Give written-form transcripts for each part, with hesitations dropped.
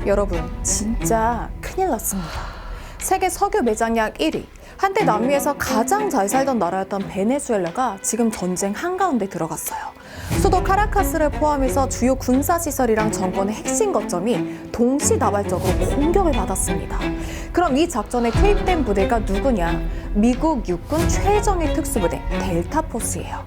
여러분, 진짜 큰일 났습니다. 세계 석유 매장량 1위, 한때 남미에서 가장 잘 살던 나라였던 베네수엘라가 지금 전쟁 한가운데 들어갔어요. 수도 카라카스를 포함해서 주요 군사시설이랑 정권의 핵심 거점이 동시다발적으로 공격을 받았습니다. 그럼 이 작전에 투입된 부대가 누구냐? 미국 육군 최정예 특수부대 델타포스예요.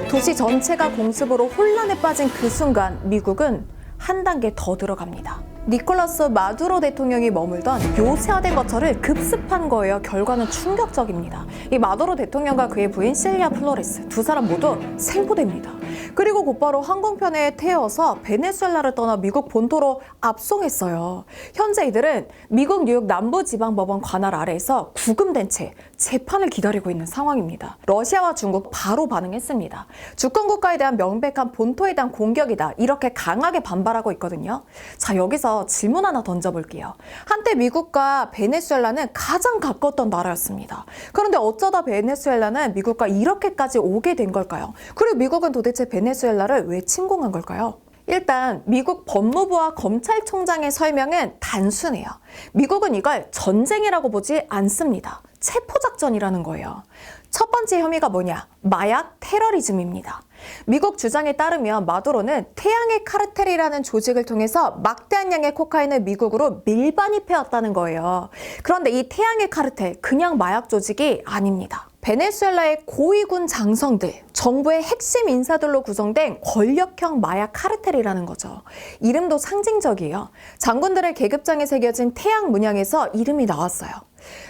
도시 전체가 공습으로 혼란에 빠진 그 순간 미국은 한 단계 더 들어갑니다. 니콜라스 마두로 대통령이 머물던 요새화된 거처를 급습한 거예요. 결과는 충격적입니다. 이 마두로 대통령과 그의 부인 실리아 플로레스 두 사람 모두 생포됩니다. 그리고 곧바로 항공편에 태워서 베네수엘라를 떠나 미국 본토로 압송했어요. 현재 이들은 미국 뉴욕 남부지방법원 관할 아래에서 구금된 채 재판을 기다리고 있는 상황입니다. 러시아와 중국 바로 반응했습니다. 주권 국가에 대한 명백한 본토에 대한 공격이다. 이렇게 강하게 반발하고 있거든요. 자, 여기서 질문 하나 던져볼게요. 한때 미국과 베네수엘라는 가장 가까웠던 나라였습니다. 그런데 어쩌다 베네수엘라는 미국과 이렇게까지 오게 된 걸까요? 그리고 미국은 도대체 베네수엘라를 왜 침공한 걸까요? 일단 미국 법무부와 검찰총장의 설명은 단순해요. 미국은 이걸 전쟁이라고 보지 않습니다. 체포작전이라는 거예요. 첫 번째 혐의가 뭐냐? 마약 테러리즘입니다. 미국 주장에 따르면 마두로는 태양의 카르텔이라는 조직을 통해서 막대한 양의 코카인을 미국으로 밀반입해왔다는 거예요. 그런데 이 태양의 카르텔, 그냥 마약 조직이 아닙니다. 베네수엘라의 고위군 장성들, 정부의 핵심 인사들로 구성된 권력형 마약 카르텔이라는 거죠. 이름도 상징적이에요. 장군들의 계급장에 새겨진 태양 문양에서 이름이 나왔어요.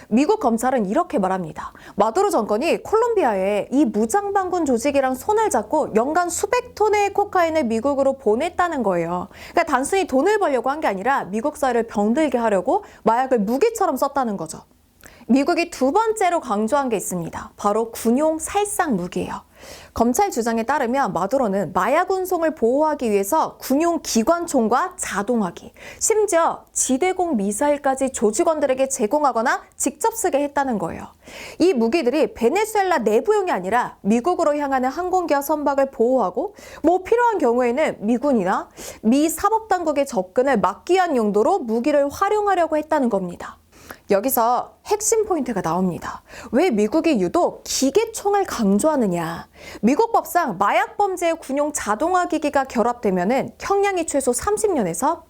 미국 검찰은 이렇게 말합니다. 마두로 정권이 콜롬비아에 이 무장반군 조직이랑 손을 잡고 연간 수백 톤의 코카인을 미국으로 보냈다는 거예요. 그러니까 단순히 돈을 벌려고 한 게 아니라 미국 사회를 병들게 하려고 마약을 무기처럼 썼다는 거죠. 미국이 두 번째로 강조한 게 있습니다. 바로 군용 살상 무기예요. 검찰 주장에 따르면 마두로는 마약 운송을 보호하기 위해서 군용 기관총과 자동화기, 심지어 지대공 미사일까지 조직원들에게 제공하거나 직접 쓰게 했다는 거예요. 이 무기들이 베네수엘라 내부용이 아니라 미국으로 향하는 항공기와 선박을 보호하고 필요한 경우에는 미군이나 미 사법당국의 접근을 막기 위한 용도로 무기를 활용하려고 했다는 겁니다. 여기서 핵심 포인트가 나옵니다. 왜 미국이 유독 기계총을 강조하느냐? 미국 법상 마약 범죄의 군용 자동화 기기가 결합되면은 형량이 최소 30년에서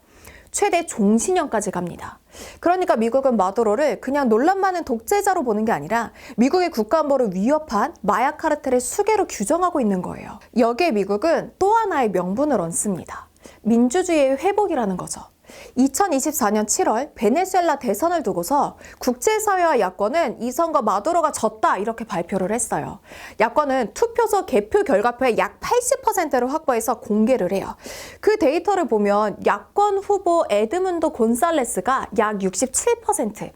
최대 종신형까지 갑니다. 그러니까 미국은 마두로를 그냥 논란 많은 독재자로 보는 게 아니라 미국의 국가안보를 위협한 마약 카르텔의 수괴로 규정하고 있는 거예요. 여기에 미국은 또 하나의 명분을 얹습니다. 민주주의의 회복이라는 거죠. 2024년 7월 베네수엘라 대선을 두고서 국제사회와 야권은 이 선거 마두로가 졌다 이렇게 발표를 했어요. 야권은 투표소 개표 결과표의 약 80%를 확보해서 공개를 해요. 그 데이터를 보면 야권 후보 에드문도 곤살레스가 약 67%,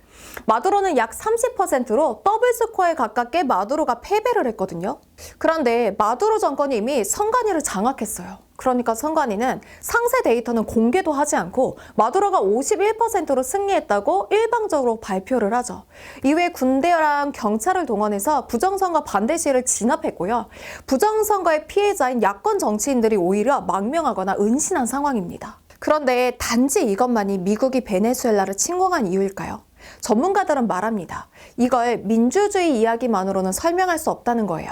마두로는 약 30%로 더블 스코어에 가깝게 마두로가 패배를 했거든요. 그런데 마두로 정권이 이미 선관위를 장악했어요. 그러니까 선관위는 상세 데이터는 공개도 하지 않고 마두로가 51%로 승리했다고 일방적으로 발표를 하죠. 이외에 군대랑 경찰을 동원해서 부정선거 반대 시위를 진압했고요. 부정선거의 피해자인 야권 정치인들이 오히려 망명하거나 은신한 상황입니다. 그런데 단지 이것만이 미국이 베네수엘라를 침공한 이유일까요? 전문가들은 말합니다. 이걸 민주주의 이야기만으로는 설명할 수 없다는 거예요.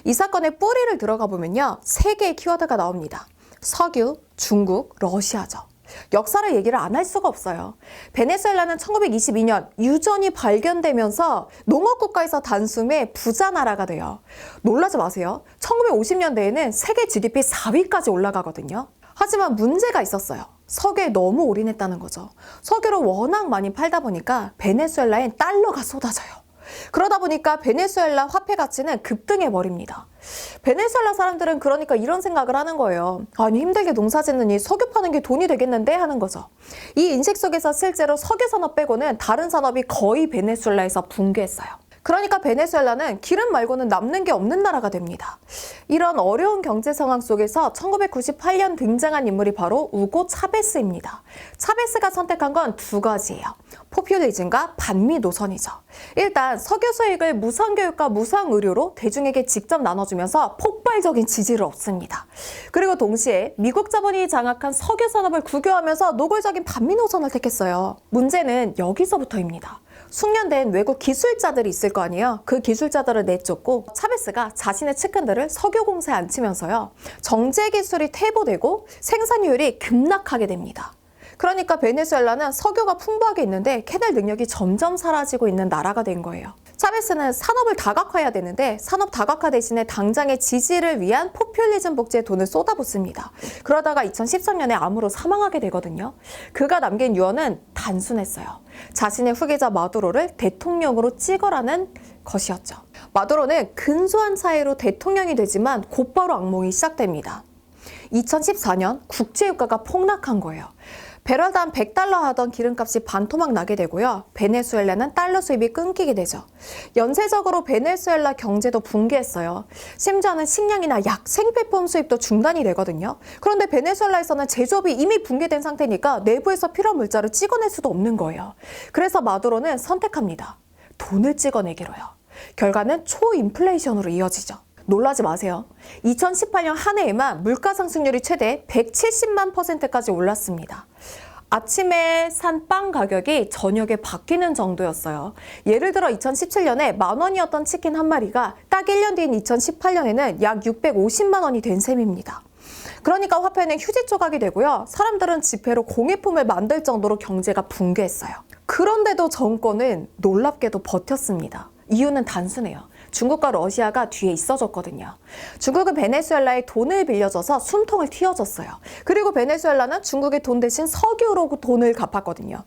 이 사건의 뿌리를 들어가 보면요, 세 개의 키워드가 나옵니다. 석유, 중국, 러시아죠. 역사를 얘기를 안 할 수가 없어요. 베네수엘라는 1922년 유전이 발견되면서 농업국가에서 단숨에 부자 나라가 돼요. 놀라지 마세요. 1950년대에는 세계 GDP 4위까지 올라가거든요. 하지만 문제가 있었어요. 석유에 너무 올인했다는 거죠. 석유를 워낙 많이 팔다 보니까 베네수엘라엔 달러가 쏟아져요. 그러다 보니까 베네수엘라 화폐 가치는 급등해버립니다. 베네수엘라 사람들은 그러니까 이런 생각을 하는 거예요. 아니, 힘들게 농사 짓느니 석유 파는 게 돈이 되겠는데 하는 거죠. 이 인식 속에서 실제로 석유 산업 빼고는 다른 산업이 거의 베네수엘라에서 붕괴했어요. 그러니까 베네수엘라는 기름 말고는 남는 게 없는 나라가 됩니다. 이런 어려운 경제 상황 속에서 1998년 등장한 인물이 바로 우고 차베스입니다. 차베스가 선택한 건 두 가지예요. 포퓰리즘과 반미 노선이죠. 일단 석유 수익을 무상교육과 무상의료로 대중에게 직접 나눠주면서 폭발적인 지지를 얻습니다. 그리고 동시에 미국 자본이 장악한 석유 산업을 국유화하면서 노골적인 반미 노선을 택했어요. 문제는 여기서부터입니다. 숙련된 외국 기술자들이 있을 거 아니에요. 그 기술자들을 내쫓고 차베스가 자신의 측근들을 석유공사에 앉히면서요. 정제 기술이 퇴보되고 생산율이 급락하게 됩니다. 그러니까 베네수엘라는 석유가 풍부하게 있는데 캐낼 능력이 점점 사라지고 있는 나라가 된 거예요. 차베스는 산업을 다각화해야 되는데 산업 다각화 대신에 당장의 지지를 위한 포퓰리즘 복지에 돈을 쏟아붓습니다. 그러다가 2013년에 암으로 사망하게 되거든요. 그가 남긴 유언은 단순했어요. 자신의 후계자 마두로를 대통령으로 찍어라는 것이었죠. 마두로는 근소한 차이로 대통령이 되지만 곧바로 악몽이 시작됩니다. 2014년 국제유가가 폭락한 거예요. 배럴당 100달러 하던 기름값이 반토막 나게 되고요. 베네수엘라는 달러 수입이 끊기게 되죠. 연쇄적으로 베네수엘라 경제도 붕괴했어요. 심지어는 식량이나 약, 생필품 수입도 중단이 되거든요. 그런데 베네수엘라에서는 제조업이 이미 붕괴된 상태니까 내부에서 필요한 물자를 찍어낼 수도 없는 거예요. 그래서 마두로는 선택합니다. 돈을 찍어내기로요. 결과는 초인플레이션으로 이어지죠. 놀라지 마세요. 2018년 한 해에만 물가 상승률이 최대 170만 %까지 올랐습니다. 아침에 산 빵 가격이 저녁에 바뀌는 정도였어요. 예를 들어 2017년에 10,000원이었던 치킨 한 마리가 딱 1년 뒤인 2018년에는 약 650만 원이 된 셈입니다. 그러니까 화폐는 휴지 조각이 되고요. 사람들은 지폐로 공예품을 만들 정도로 경제가 붕괴했어요. 그런데도 정권은 놀랍게도 버텼습니다. 이유는 단순해요. 중국과 러시아가 뒤에 있어줬거든요. 중국은 베네수엘라에 돈을 빌려줘서 숨통을 틔워줬어요. 그리고 베네수엘라는 중국의 돈 대신 석유로 돈을 갚았거든요.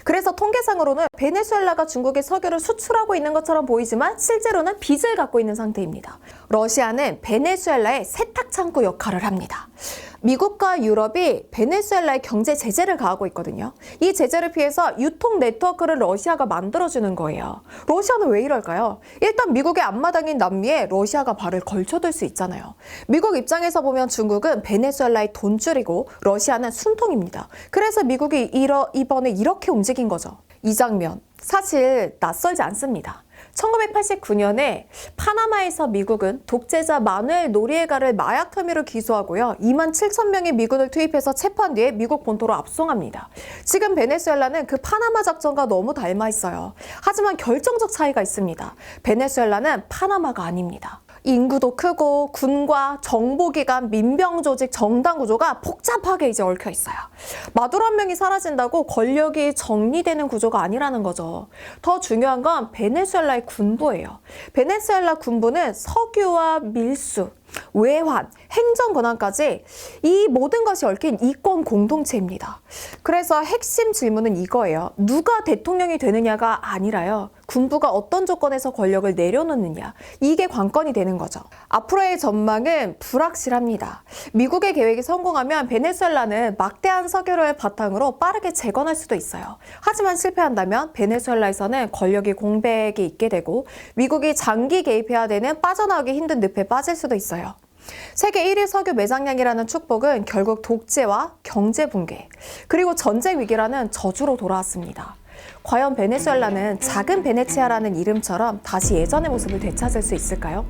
그래서 통계상으로는 베네수엘라가 중국의 석유를 수출하고 있는 것처럼 보이지만 실제로는 빚을 갖고 있는 상태입니다. 러시아는 베네수엘라의 세탁창고 역할을 합니다. 미국과 유럽이 베네수엘라에 경제 제재를 가하고 있거든요. 이 제재를 피해서 유통 네트워크를 러시아가 만들어주는 거예요. 러시아는 왜 이럴까요? 일단 미국의 앞마당인 남미에 러시아가 발을 걸쳐둘 수 있잖아요. 미국 입장에서 보면 중국은 베네수엘라의 돈줄이고 러시아는 숨통입니다. 그래서 미국이 이번에 이렇게 움직인 거죠. 이 장면 사실 낯설지 않습니다. 1989년에 파나마에서 미국은 독재자 마누엘 노리에가를 마약 혐의로 기소하고요. 27,000명의 미군을 투입해서 체포한 뒤에 미국 본토로 압송합니다. 지금 베네수엘라는 그 파나마 작전과 너무 닮아 있어요. 하지만 결정적 차이가 있습니다. 베네수엘라는 파나마가 아닙니다. 인구도 크고 군과 정보기관, 민병조직, 정당 구조가 복잡하게 이제 얽혀 있어요. 마두로 한 명이 사라진다고 권력이 정리되는 구조가 아니라는 거죠. 더 중요한 건 베네수엘라의 군부예요. 베네수엘라 군부는 석유와 밀수, 외환, 행정 권한까지 이 모든 것이 얽힌 이권 공동체입니다. 그래서 핵심 질문은 이거예요. 누가 대통령이 되느냐가 아니라요. 군부가 어떤 조건에서 권력을 내려놓느냐. 이게 관건이 되는 거죠. 앞으로의 전망은 불확실합니다. 미국의 계획이 성공하면 베네수엘라는 막대한 석유를 바탕으로 빠르게 재건할 수도 있어요. 하지만 실패한다면 베네수엘라에서는 권력이 공백이 있게 되고 미국이 장기 개입해야 되는 빠져나오기 힘든 늪에 빠질 수도 있어요. 세계 1위 석유 매장량이라는 축복은 결국 독재와 경제 붕괴, 그리고 전쟁 위기라는 저주로 돌아왔습니다. 과연 베네수엘라는 작은 베네치아라는 이름처럼 다시 예전의 모습을 되찾을 수 있을까요?